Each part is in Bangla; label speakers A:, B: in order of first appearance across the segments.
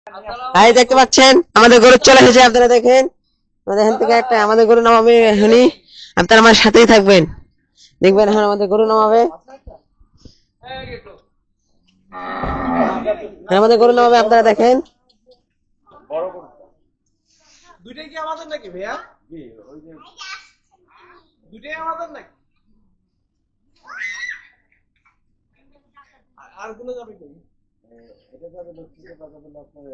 A: এই দেখতে পাচ্ছেন আমাদের গরু চলে এসেছে, আপনারা দেখেন। আমাদের এখান থেকে একটা আমাদের গরু নামাবে এখনই, আপনারা আমার সাথেই থাকবেন, দেখবেন এখন আমাদের গরু নামাবে। আমাদের গরু নামাবে, আপনারা দেখেন।
B: দুইটাই কি আমাদের নাকি ভাইয়া? দুইটাই আমাদের নাকি? আর গুলো যাবে কই? এটা যাবে লক্ষ্মীতে, যাবে আপনার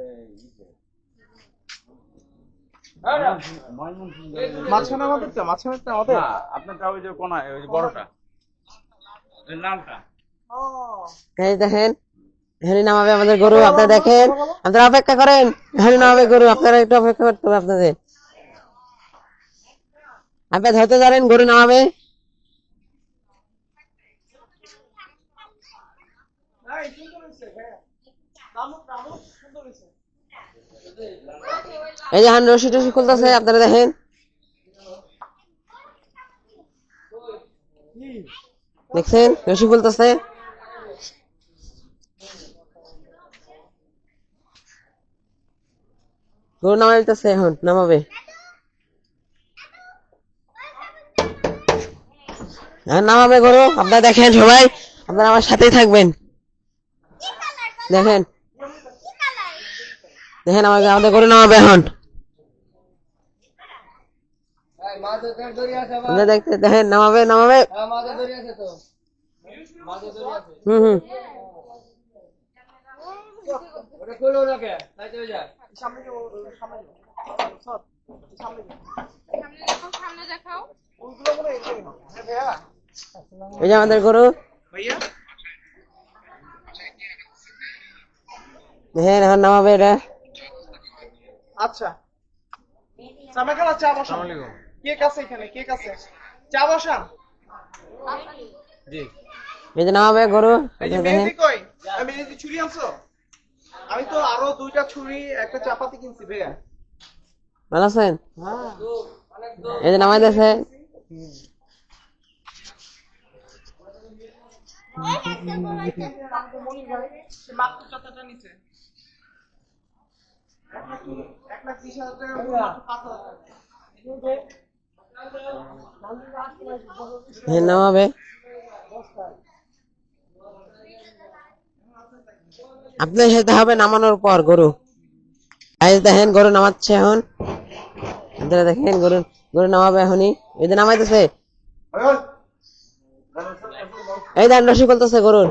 B: মাঝখানে আমাদেরটা, মাঝখানেরটা আমাদের।
C: না, আপনারটা ওই যে কোনায়, ওই যে বড়টা, ওই লালটা।
A: এই দেখেন এখনই নামাবে আমাদের গরু, আপনারা দেখেন। আপনারা অপেক্ষা করেন, এখনই নামাবে গরু, আপনারা একটু অপেক্ষা করতে হবে আপনাদের। আপনারা ধরতে জানেন গরু নামাবে। এই যে এখন রশি টসি খুলতেছে, আপনারা দেখেন। দেখছেন রশি খুলতেছে। গরু নামাইতেছে, এখন নামাবে, এখন নামাবে গরু, আপনারা দেখেন সবাই, আপনারা আমার সাথেই থাকবেন। দেখেন দেখেন আমাদের গরু নামাবে এখন। দেখতে দেখেন নামাবে নামাবে। হম এই যে আমাদের গরু, দেখেন এখন নামাবে এটা।
B: আচ্ছা সামাকালা চা বসান। কেক আছে এখানে, কেক আছে, চা বসান।
C: জি,
A: এই যে নামাবে গরু,
B: এই যে মেহেদি কই? আমি মেহেদি ছুরি আনছো? আমি তো আরো দুইটা ছুরি, একটা চাপাতি কিনছি ভাইয়া।
A: ভালো আছেন? এই যে নামাই দিয়েছে। নামাবে, আপনার সাথে হবে নামানোর পর গরু। এই দেখেন গরু নামাচ্ছে এখন, আপনারা দেখেন গরু গরু নামাবে এখনই। এই যে নামাইতেছে, এই দেন রশি খুলতেছে গরুর।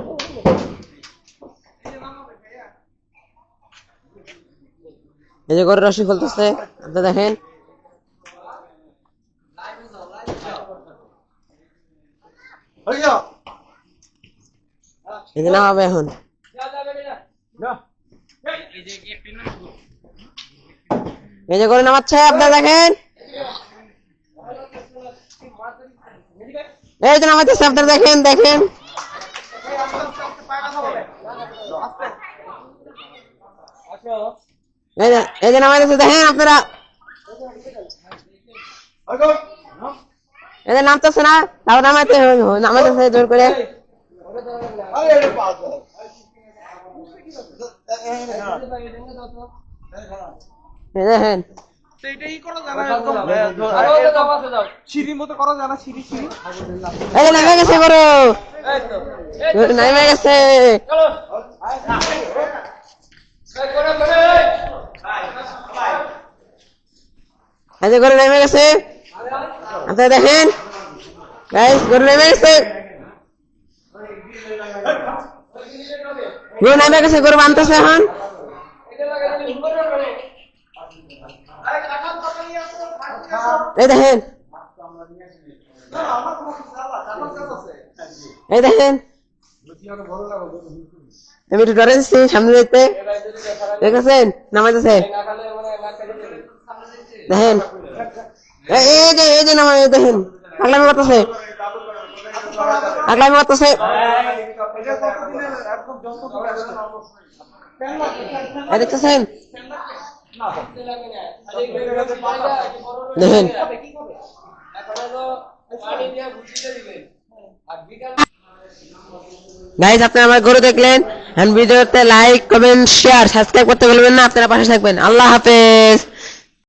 A: এই যে গরুর রশি খুলতেছে, আপনারা দেখেন। এই যে নামাবে এখন, এই যে গরু নামাচ্ছে, আপনারা দেখেন। এই যে নামাইতেছে, আপনারা দেখেন দেখেন। এই যে নামাইতেছে, দেখেন আপনারা। এই যে নামতেছে না, তাও নামাইতেছে জোর করে। দেখেন
B: সিঁড়ির মতো করা যায় না, সিঁড়ি সিঁড়ি।
A: এই যে নেমে গেছে গরু, গরু নেমে গেছে। এই যে গরু নেমে গেছে, আপনারা দেখেন গাইস, গরু নেমে গেছে, গরু নেমে গেছে, গরু বানতেছে এখন। এই দেখেন, এই দেখেন, আমি একটু ডরে যাচ্ছি সামনে যেতে, দেখেছেন নামাইতেছে। দেখেন এই যে নামাই, দেখেন আগলামি করতেছে, আগলামি করতেছে। দেখতেছেন, দেখেন গাইস আপনারা আমার গরু দেখলেন, ভিডিওতে লাইক কমেন্ট শেয়ার সাবস্ক্রাইব করতে ভুলবেন না। আপনারা পাশে থাকবেন। আল্লাহ হাফেজ।